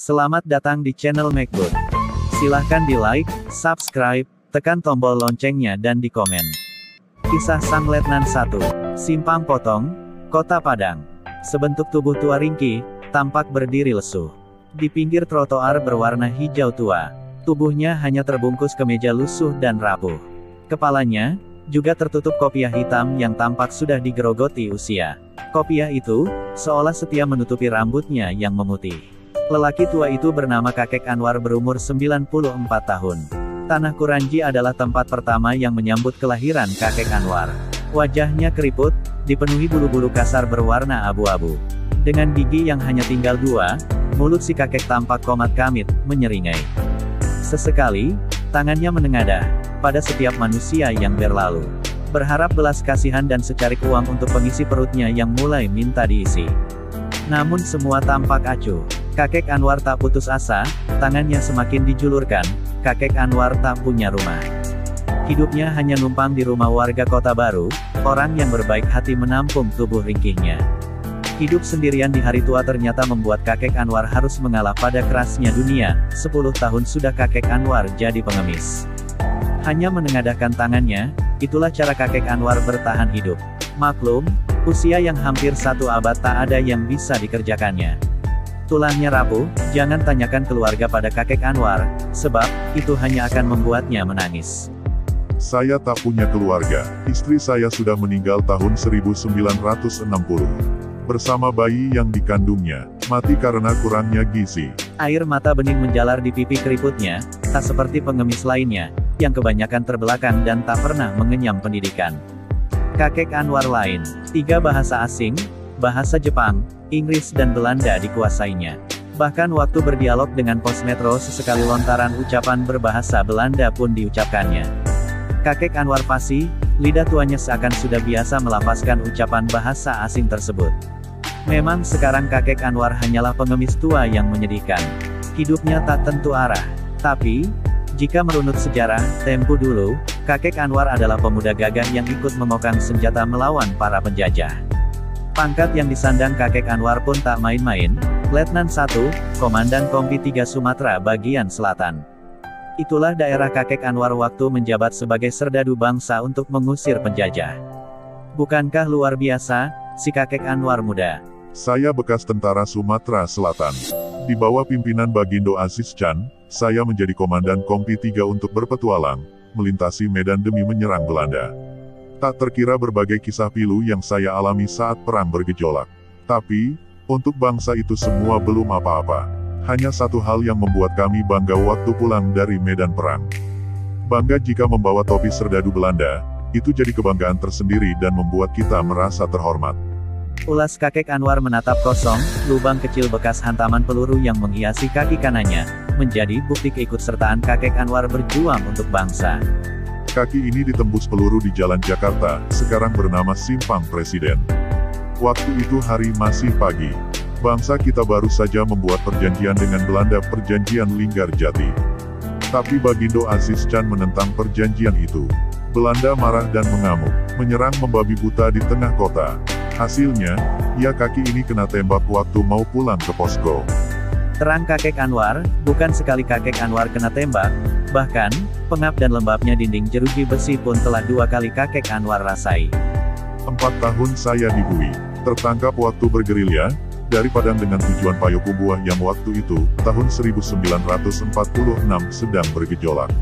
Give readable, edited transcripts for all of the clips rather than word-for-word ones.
Selamat datang di channel MacBook. Silahkan di like, subscribe, tekan tombol loncengnya dan di komen. Kisah Sang Letnan 1. Simpang Potong, Kota Padang. Sebentuk tubuh tua ringkih, tampak berdiri lesu. Di pinggir trotoar berwarna hijau tua. Tubuhnya hanya terbungkus kemeja lusuh dan rapuh. Kepalanya juga tertutup kopiah hitam yang tampak sudah digerogoti usia. Kopiah itu seolah setia menutupi rambutnya yang memutih. Lelaki tua itu bernama Kakek Anwar, berumur 94 tahun. Tanah Kuranji adalah tempat pertama yang menyambut kelahiran Kakek Anwar. Wajahnya keriput, dipenuhi bulu-bulu kasar berwarna abu-abu. Dengan gigi yang hanya tinggal 2, mulut si kakek tampak komat kamit, menyeringai. Sesekali, tangannya menengadah pada setiap manusia yang berlalu. Berharap belas kasihan dan secarik uang untuk pengisi perutnya yang mulai minta diisi. Namun semua tampak acuh. Kakek Anwar tak putus asa, tangannya semakin dijulurkan. Kakek Anwar tak punya rumah. Hidupnya hanya numpang di rumah warga Kota Baru, orang yang berbaik hati menampung tubuh ringkihnya. Hidup sendirian di hari tua ternyata membuat Kakek Anwar harus mengalah pada kerasnya dunia. 10 tahun sudah Kakek Anwar jadi pengemis. Hanya menengadahkan tangannya, itulah cara Kakek Anwar bertahan hidup. Maklum, usia yang hampir 1 abad tak ada yang bisa dikerjakannya. Tulangnya rapuh, jangan tanyakan keluarga pada Kakek Anwar, sebab itu hanya akan membuatnya menangis. Saya tak punya keluarga, istri saya sudah meninggal tahun 1960. Bersama bayi yang dikandungnya, mati karena kurangnya gizi. Air mata bening menjalar di pipi keriputnya, tak seperti pengemis lainnya, yang kebanyakan terbelakang dan tak pernah mengenyam pendidikan. Kakek Anwar lain, 3 bahasa asing, bahasa Jepang, Inggris dan Belanda dikuasainya. Bahkan waktu berdialog dengan pos metro sesekali lontaran ucapan berbahasa Belanda pun diucapkannya. Kakek Anwar fasih, lidah tuanya seakan sudah biasa melafazkan ucapan bahasa asing tersebut. Memang sekarang Kakek Anwar hanyalah pengemis tua yang menyedihkan. Hidupnya tak tentu arah. Tapi, jika merunut sejarah, tempo dulu, Kakek Anwar adalah pemuda gagah yang ikut memokang senjata melawan para penjajah. Pangkat yang disandang Kakek Anwar pun tak main-main, Letnan 1, Komandan Kompi 3 Sumatera bagian Selatan. Itulah daerah Kakek Anwar waktu menjabat sebagai serdadu bangsa untuk mengusir penjajah. Bukankah luar biasa, si Kakek Anwar muda? Saya bekas tentara Sumatera Selatan. Di bawah pimpinan Bagindo Aziz Can, saya menjadi Komandan Kompi 3 untuk berpetualang, melintasi medan demi menyerang Belanda. Tak terkira berbagai kisah pilu yang saya alami saat perang bergejolak. Tapi, untuk bangsa itu semua belum apa-apa. Hanya satu hal yang membuat kami bangga waktu pulang dari medan perang. Bangga jika membawa topi serdadu Belanda, itu jadi kebanggaan tersendiri dan membuat kita merasa terhormat. Ulas Kakek Anwar menatap kosong, lubang kecil bekas hantaman peluru yang menghiasi kaki kanannya, menjadi bukti keikutsertaan Kakek Anwar berjuang untuk bangsa. Kaki ini ditembus peluru di Jalan Jakarta, sekarang bernama Simpang Presiden. Waktu itu hari masih pagi. Bangsa kita baru saja membuat perjanjian dengan Belanda, perjanjian Linggarjati. Tapi Bagindo Aziz Can menentang perjanjian itu. Belanda marah dan mengamuk, menyerang membabi buta di tengah kota. Hasilnya, ya kaki ini kena tembak waktu mau pulang ke posko. Terang Kakek Anwar, bukan sekali Kakek Anwar kena tembak, bahkan, pengap dan lembabnya dinding jeruji besi pun telah 2 kali Kakek Anwar rasai. 4 tahun saya di Bui, tertangkap waktu bergerilya, dari Padang dengan tujuan Payokumbuh yang waktu itu, tahun 1946 sedang bergejolak.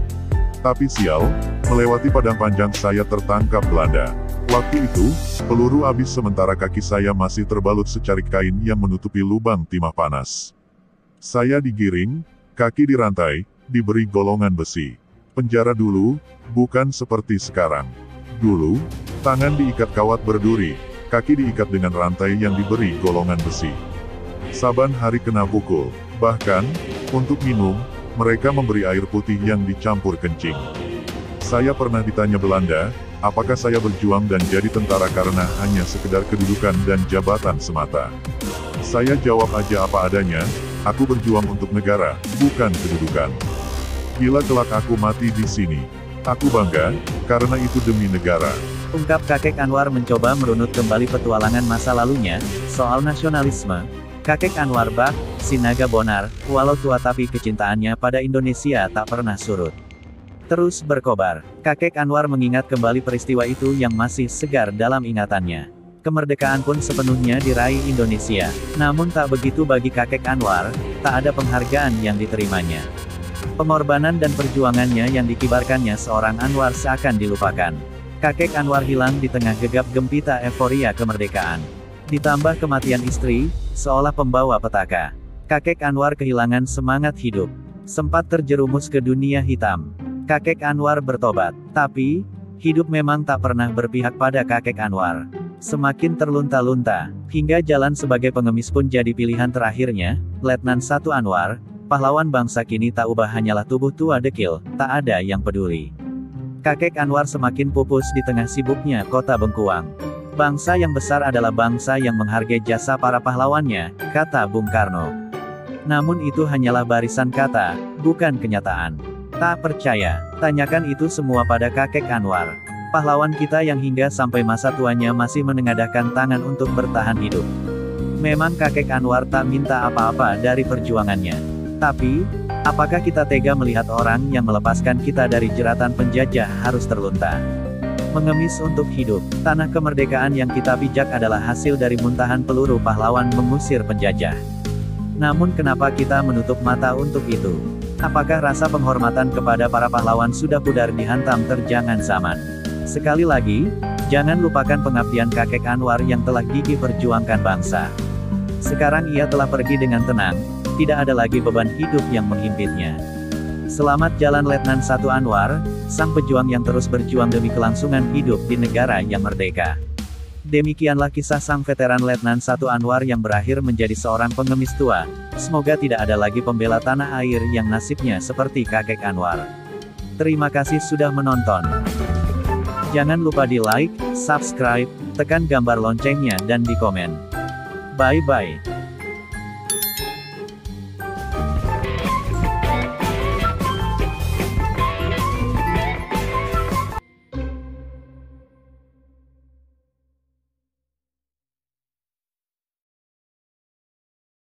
Tapi sial, melewati Padang Panjang saya tertangkap Belanda. Waktu itu, peluru habis sementara kaki saya masih terbalut secarik kain yang menutupi lubang timah panas. Saya digiring, kaki dirantai, diberi golongan besi. Penjara dulu, bukan seperti sekarang. Dulu, tangan diikat kawat berduri, kaki diikat dengan rantai yang diberi golongan besi. Saban hari kena pukul, bahkan, untuk minum, mereka memberi air putih yang dicampur kencing. Saya pernah ditanya Belanda, apakah saya berjuang dan jadi tentara karena hanya sekedar kedudukan dan jabatan semata. Saya jawab aja apa adanya, aku berjuang untuk negara, bukan kedudukan. Bila kelak aku mati di sini, aku bangga, karena itu demi negara. Ungkap Kakek Anwar mencoba merunut kembali petualangan masa lalunya, soal nasionalisme. Kakek Anwar bak, si naga bonar, walau tua tapi kecintaannya pada Indonesia tak pernah surut. Terus berkobar. Kakek Anwar mengingat kembali peristiwa itu yang masih segar dalam ingatannya. Kemerdekaan pun sepenuhnya diraih Indonesia. Namun tak begitu bagi kakek Anwar, tak ada penghargaan yang diterimanya. Pengorbanan dan perjuangannya yang dikibarkannya seorang Anwar seakan dilupakan. Kakek Anwar hilang di tengah gegap gempita euforia kemerdekaan. Ditambah kematian istri, seolah pembawa petaka. Kakek Anwar kehilangan semangat hidup. Sempat terjerumus ke dunia hitam. Kakek Anwar bertobat. Tapi, hidup memang tak pernah berpihak pada kakek Anwar. Semakin terlunta-lunta, hingga jalan sebagai pengemis pun jadi pilihan terakhirnya. Letnan 1 Anwar, pahlawan bangsa kini tak ubah hanyalah tubuh tua dekil, tak ada yang peduli. Kakek Anwar semakin pupus di tengah sibuknya kota Bengkuang. Bangsa yang besar adalah bangsa yang menghargai jasa para pahlawannya, kata Bung Karno. Namun itu hanyalah barisan kata, bukan kenyataan. Tak percaya? Tanyakan itu semua pada kakek Anwar. Pahlawan kita yang hingga sampai masa tuanya masih menengadahkan tangan untuk bertahan hidup. Memang kakek Anwar tak minta apa-apa dari perjuangannya. Tapi, apakah kita tega melihat orang yang melepaskan kita dari jeratan penjajah harus terlunta? Mengemis untuk hidup, tanah kemerdekaan yang kita pijak adalah hasil dari muntahan peluru pahlawan mengusir penjajah. Namun kenapa kita menutup mata untuk itu? Apakah rasa penghormatan kepada para pahlawan sudah pudar dihantam terjangan zaman? Sekali lagi, jangan lupakan pengabdian kakek Anwar yang telah gigih perjuangkan bangsa. Sekarang ia telah pergi dengan tenang, tidak ada lagi beban hidup yang menghimpitnya. Selamat jalan Letnan 1 Anwar, sang pejuang yang terus berjuang demi kelangsungan hidup di negara yang merdeka. Demikianlah kisah sang veteran Letnan 1 Anwar yang berakhir menjadi seorang pengemis tua. Semoga tidak ada lagi pembela tanah air yang nasibnya seperti kakek Anwar. Terima kasih sudah menonton. Jangan lupa di like, subscribe, tekan gambar loncengnya dan di komen. Bye-bye.